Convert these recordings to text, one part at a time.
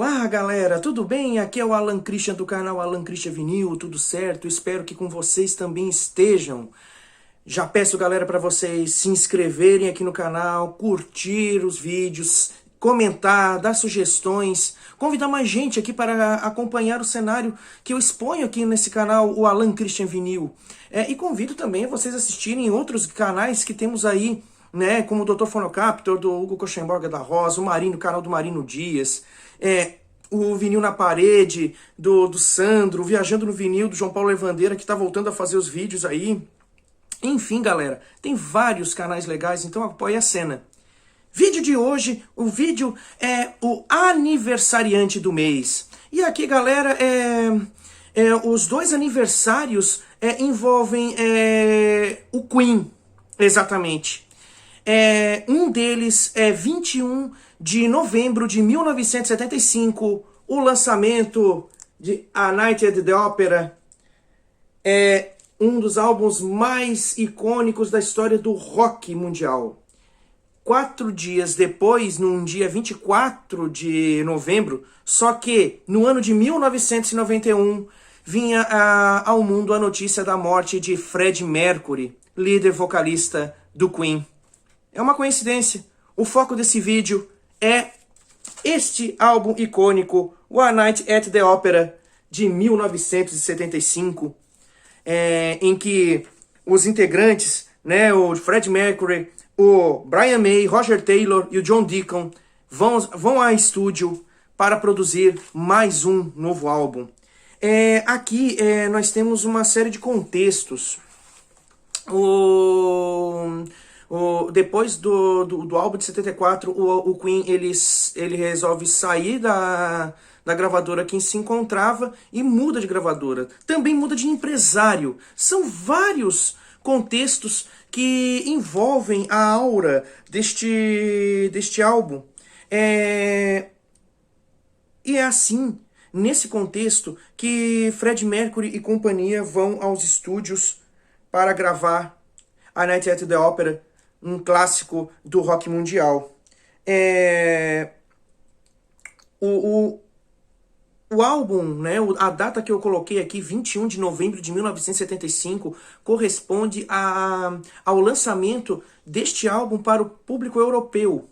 Olá galera, tudo bem? Aqui é o Alan Christian do canal Alan Christian Vinil, tudo certo? Espero que com vocês também estejam. Já peço galera para vocês se inscreverem aqui no canal, curtir os vídeos, comentar, dar sugestões, convidar mais gente aqui para acompanhar o cenário que eu exponho aqui nesse canal, o Alan Christian Vinil. E convido também vocês assistirem outros canais que temos aí, né, como o Dr. Fonocaptor, do Hugo Koschenborger da Rosa, o canal do Marino Dias, o Vinil na Parede, do Sandro, Viajando no Vinil, do João Paulo Levandeira, que está voltando a fazer os vídeos aí. Enfim, galera, tem vários canais legais, então apoie a cena. Vídeo de hoje, o vídeo é o aniversariante do mês. E aqui, galera, os dois aniversários envolvem o Queen, exatamente. Um deles é 21 de novembro de 1975, o lançamento de A Night at the Opera. Um dos álbuns mais icônicos da história do rock mundial. 4 dias depois, num dia 24 de novembro, só que no ano de 1991, vinha ao mundo a notícia da morte de Freddie Mercury, líder vocalista do Queen. É uma coincidência. O foco desse vídeo é este álbum icônico, o A Night at the Opera, de 1975, em que os integrantes, né, o Freddie Mercury, o Brian May, Roger Taylor e o John Deacon vão a estúdio para produzir mais um novo álbum. Aqui nós temos uma série de contextos. Depois do álbum de 74, o Queen ele resolve sair da gravadora que se encontrava e muda de gravadora. Também muda de empresário. São vários contextos que envolvem a aura deste álbum. E é assim, nesse contexto, que Freddie Mercury e companhia vão aos estúdios para gravar A Night at the Opera, um clássico do rock mundial. O álbum, né, a data que eu coloquei aqui, 21 de novembro de 1975, corresponde ao lançamento deste álbum para o público europeu.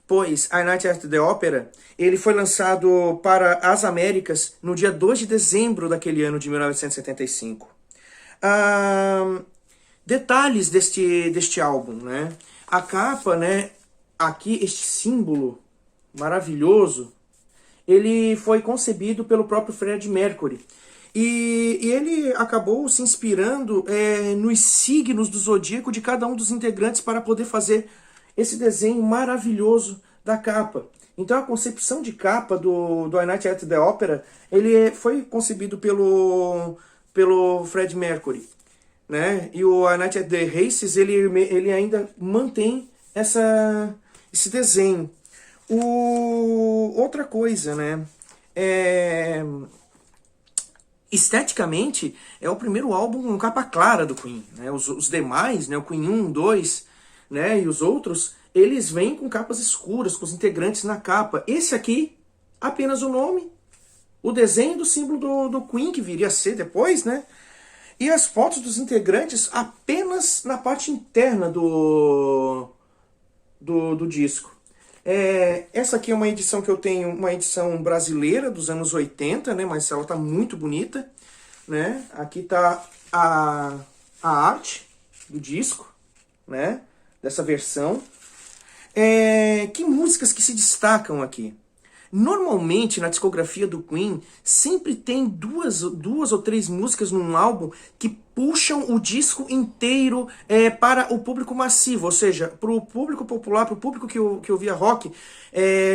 Pois A Night at the Opera, ele foi lançado para as Américas no dia 2 de dezembro daquele ano de 1975. Detalhes deste álbum, né? A capa, né? Aqui, este símbolo maravilhoso, ele foi concebido pelo próprio Freddie Mercury. E ele acabou se inspirando nos signos do zodíaco de cada um dos integrantes para poder fazer esse desenho maravilhoso da capa. Então a concepção de capa do A Night at the Opera, ele foi concebido pelo Freddie Mercury, né? E o A Night at the Races, ele ainda mantém esse desenho. Outra coisa, né? Esteticamente, é o primeiro álbum com capa clara do Queen, né? Os demais, né? O Queen 1, 2, né? E os outros, eles vêm com capas escuras, com os integrantes na capa. Esse aqui, apenas o nome, o desenho do símbolo do Queen, que viria a ser depois, né? E as fotos dos integrantes apenas na parte interna do disco. Essa aqui é uma edição que eu tenho, uma edição brasileira dos anos 80, né? Mas ela tá muito bonita, né? Aqui tá a arte do disco, né? Dessa versão. Que músicas que se destacam aqui? Normalmente, na discografia do Queen, sempre tem duas ou três músicas num álbum que puxam o disco inteiro para o público massivo, ou seja, para o público popular, para o público que ouvia rock,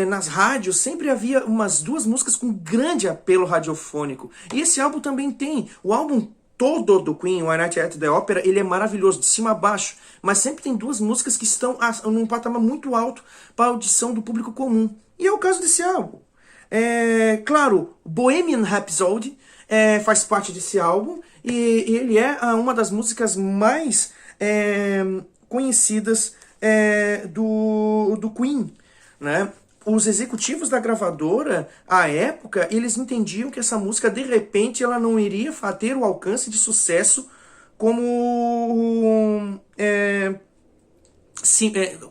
nas rádios, sempre havia umas duas músicas com grande apelo radiofônico. E esse álbum também tem. O álbum todo do Queen, o A Night at the Opera, ele é maravilhoso, de cima a baixo, mas sempre tem duas músicas que estão num patamar muito alto para a audição do público comum. E é o caso desse álbum. Claro, Bohemian Rhapsody faz parte desse álbum, e ele é uma das músicas mais conhecidas do Queen, né? os executivos da gravadora, à época, eles entendiam que essa música, de repente, ela não iria ter o alcance de sucesso como,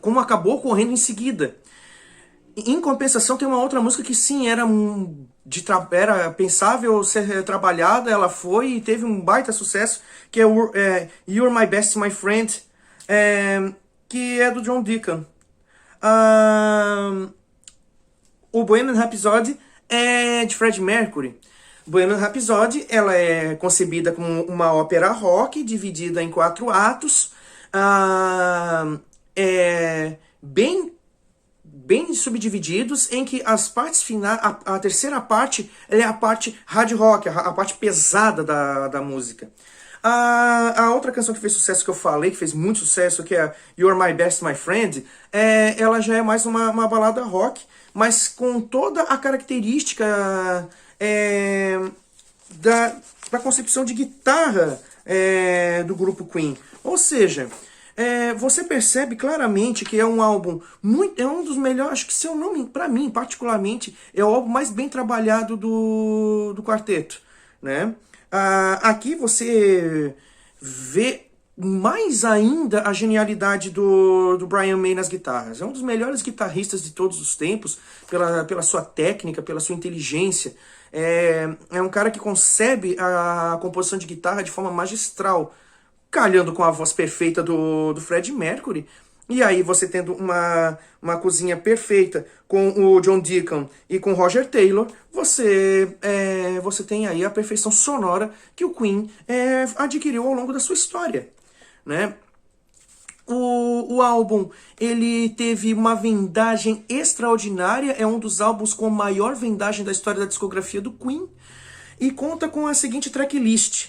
como acabou ocorrendo em seguida. Em compensação, tem uma outra música que sim, era pensável ser trabalhada, ela foi e teve um baita sucesso, que é You're My Best My Friend, que é do John Deacon. O Bohemian Rhapsody é de Freddie Mercury. Bohemian Rhapsody, ela é concebida como uma ópera rock, dividida em 4 atos, bem subdivididos, em que as partes finais, a terceira parte é a parte hard rock, a parte pesada da música. A outra canção que fez sucesso, que eu falei, que fez muito sucesso, que é You're My Best My Friend, ela já é mais uma balada rock, mas com toda a característica da concepção de guitarra do grupo Queen. Ou seja, você percebe claramente que é um álbum é um dos melhores, acho que, se eu não, para mim particularmente, é o álbum mais bem trabalhado do quarteto, né? Aqui você vê mais ainda a genialidade do Brian May nas guitarras. É um dos melhores guitarristas de todos os tempos, pela sua técnica, pela sua inteligência. É um cara que concebe a composição de guitarra de forma magistral, calhando com a voz perfeita do Freddie Mercury. E aí você tendo uma cozinha perfeita com o John Deacon e com o Roger Taylor, você tem aí a perfeição sonora que o Queen adquiriu ao longo da sua história, né? O álbum, ele teve uma vendagem extraordinária, é um dos álbuns com a maior vendagem da história da discografia do Queen, e conta com a seguinte tracklist: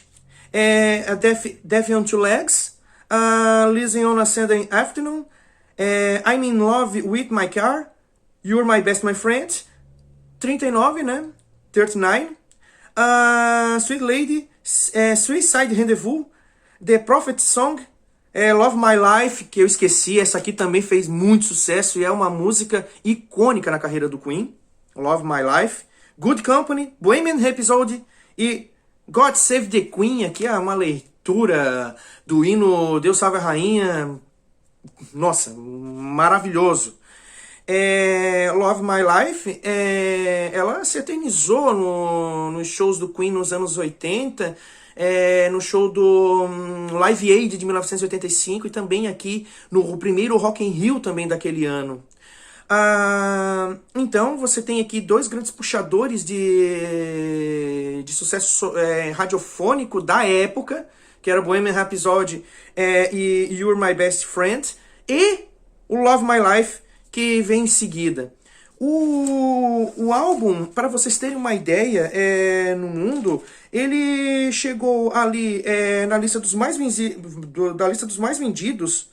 Death on Two Legs, Listen on a Sunday Afternoon, I'm in Love with My Car, You're My Best My Friend, 39, né? 39, Sweet Lady, Suicide Rendezvous, The Prophet Song, Love My Life, que eu esqueci, essa aqui também fez muito sucesso e é uma música icônica na carreira do Queen, Love My Life, Good Company, Bohemian Rhapsody e God Save the Queen. Aqui é uma leitura do hino Deus Salve a Rainha. Nossa, maravilhoso. Love My Life, ela se eternizou nos shows do Queen nos anos 80, no show do Live Aid de 1985 e também aqui no primeiro Rock in Rio também daquele ano. Então você tem aqui dois grandes puxadores de sucesso radiofônico da época, que era Bohemian Rhapsody e You're My Best Friend, e o Love My Life, que vem em seguida. O álbum, para vocês terem uma ideia, no mundo, ele chegou ali na lista dos mais vendidos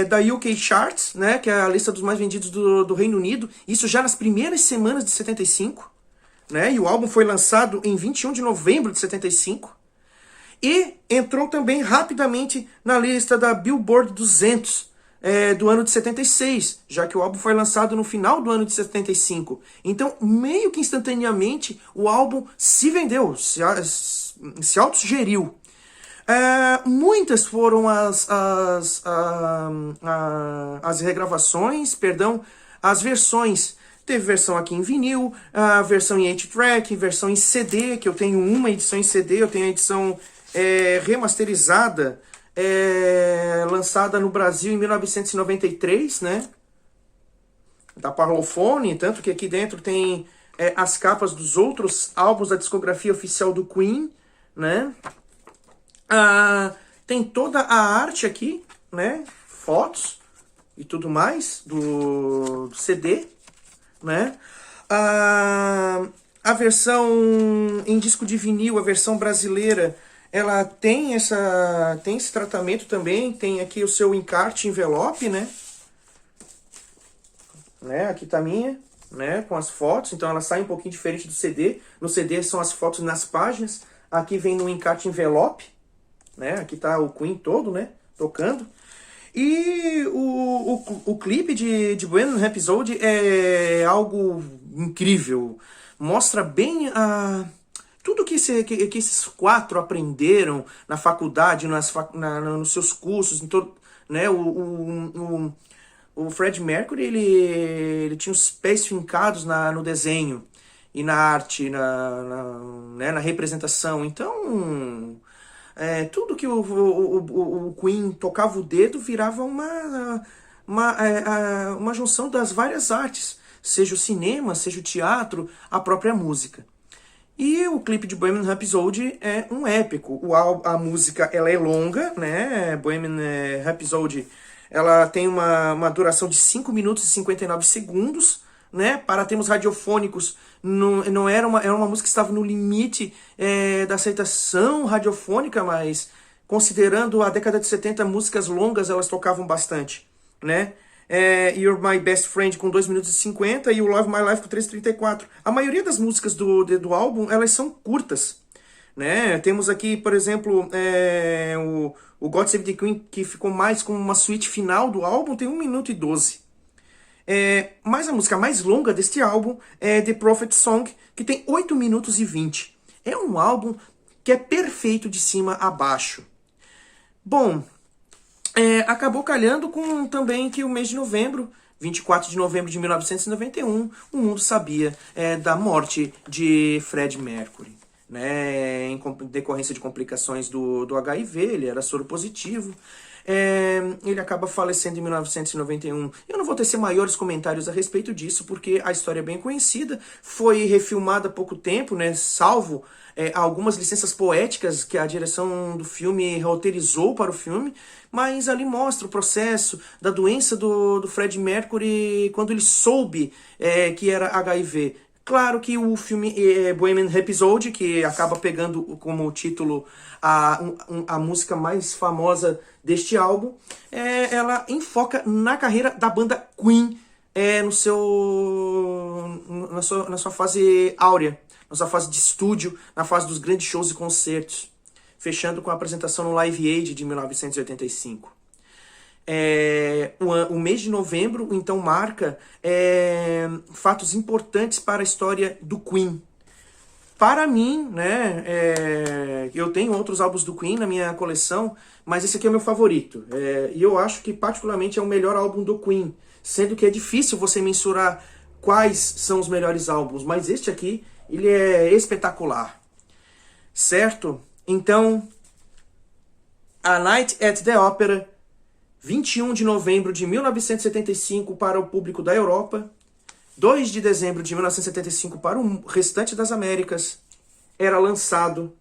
da UK Charts, né, que é a lista dos mais vendidos do Reino Unido, isso já nas primeiras semanas de 75, né, e o álbum foi lançado em 21 de novembro de 75, e entrou também rapidamente na lista da Billboard 200, do ano de 76, já que o álbum foi lançado no final do ano de 75. Então, meio que instantaneamente, o álbum se vendeu, se autossugeriu. Muitas foram as regravações, as versões. Teve versão aqui em vinil, versão em 8-track, versão em CD, que eu tenho uma edição em CD, eu tenho a edição remasterizada, lançada no Brasil em 1993, né? Da Parlophone, tanto que aqui dentro tem as capas dos outros álbuns da discografia oficial do Queen, né? Tem toda a arte aqui, né? Fotos e tudo mais do CD, né? A versão em disco de vinil, a versão brasileira, ela tem esse tratamento também, tem aqui o seu encarte envelope, né? Aqui tá a minha, né? Com as fotos, então ela sai um pouquinho diferente do CD. No CD são as fotos nas páginas, aqui vem no encarte envelope, né? Aqui tá o Queen todo, né? Tocando. E o clipe de Bohemian Rhapsody é algo incrível. Mostra bem tudo que esses quatro aprenderam na faculdade, nos seus cursos, né? O Fred Mercury, ele tinha os pés fincados no desenho e na arte, né, na representação. Então, tudo que o Queen tocava o dedo virava uma junção das várias artes, seja o cinema, seja o teatro, a própria música. E o clipe de Bohemian Rhapsody é um épico. A música ela é longa, né? Bohemian Rhapsody ela tem uma duração de 5 minutos e 59 segundos, né? Para termos radiofônicos, não era uma música que estava no limite da aceitação radiofônica, mas considerando a década de 70, músicas longas elas tocavam bastante, né? You're My Best Friend com 2 minutos e 50 e o Love My Life com 3:34. A maioria das músicas do álbum, elas são curtas, né? Temos aqui, por exemplo, o God Save the Queen, que ficou mais como uma suíte final do álbum, tem 1 minuto e 12. Mas a música mais longa deste álbum é The Prophet Song, que tem 8 minutos e 20. É um álbum que é perfeito de cima a baixo. Bom, acabou calhando com também que o mês de novembro, 24 de novembro de 1991, o mundo sabia da morte de Fred Mercury, né, em decorrência de complicações do HIV, ele era soro positivo. Ele acaba falecendo em 1991. Eu não vou tecer maiores comentários a respeito disso, porque a história é bem conhecida, foi refilmada há pouco tempo, né, salvo algumas licenças poéticas que a direção do filme roteirizou para o filme, mas ali mostra o processo da doença do Fred Mercury quando ele soube que era HIV. Claro que o filme Bohemian Rhapsody, que acaba pegando como título a música mais famosa deste álbum, ela enfoca na carreira da banda Queen na sua fase áurea, na sua fase de estúdio, na fase dos grandes shows e concertos, fechando com a apresentação no Live Aid de 1985. O mês de novembro, então, marca fatos importantes para a história do Queen. Para mim, né, eu tenho outros álbuns do Queen na minha coleção, mas esse aqui é o meu favorito. E eu acho que, particularmente, é o melhor álbum do Queen, sendo que é difícil você mensurar quais são os melhores álbuns, mas este aqui, ele é espetacular. Certo? Então, A Night at the Opera, 21 de novembro de 1975 para o público da Europa, 2 de dezembro de 1975 para o restante das Américas, era lançado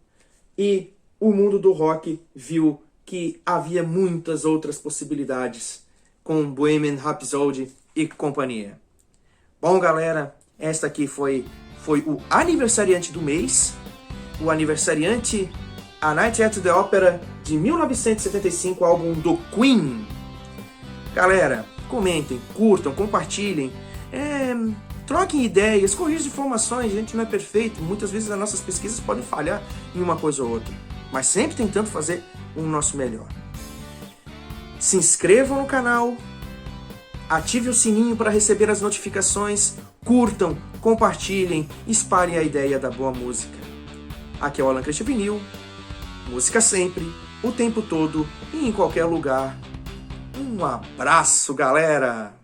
e o mundo do rock viu que havia muitas outras possibilidades com Bohemian Rhapsody e companhia. Bom, galera, esta aqui foi o aniversariante do mês, o aniversariante A Night at the Opera de 1975, álbum do Queen. Galera, comentem, curtam, compartilhem, troquem ideias, corrijam informações, a gente não é perfeito, muitas vezes as nossas pesquisas podem falhar em uma coisa ou outra, mas sempre tentando fazer o nosso melhor. Se inscrevam no canal, ative o sininho para receber as notificações, curtam, compartilhem, espalhem a ideia da boa música. Aqui é o Alan Christian Vinil, música sempre, o tempo todo e em qualquer lugar. Um abraço, galera!